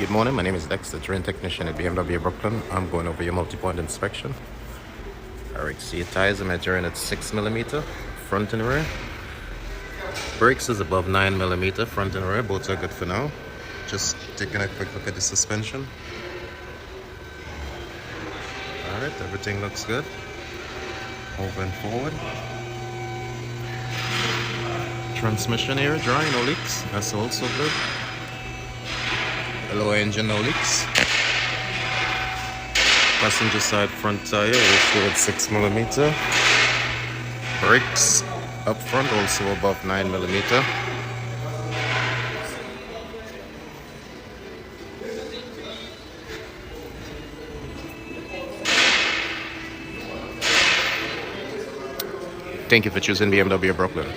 Good morning, my name is Dexter, train technician at BMW Brooklyn. I'm going over your multi-point inspection. Alright, so your tires are measuring at 6mm, front and rear. Brakes is above 9mm, front and rear, both are good for now. Just taking a quick look at the suspension. Alright, everything looks good. Moving forward. Transmission here, dry, no leaks, that's also good. The lower engine, no leaks. Passenger side front tire also at 6mm. Brakes up front also above 9mm. Thank you for choosing BMW Brooklyn.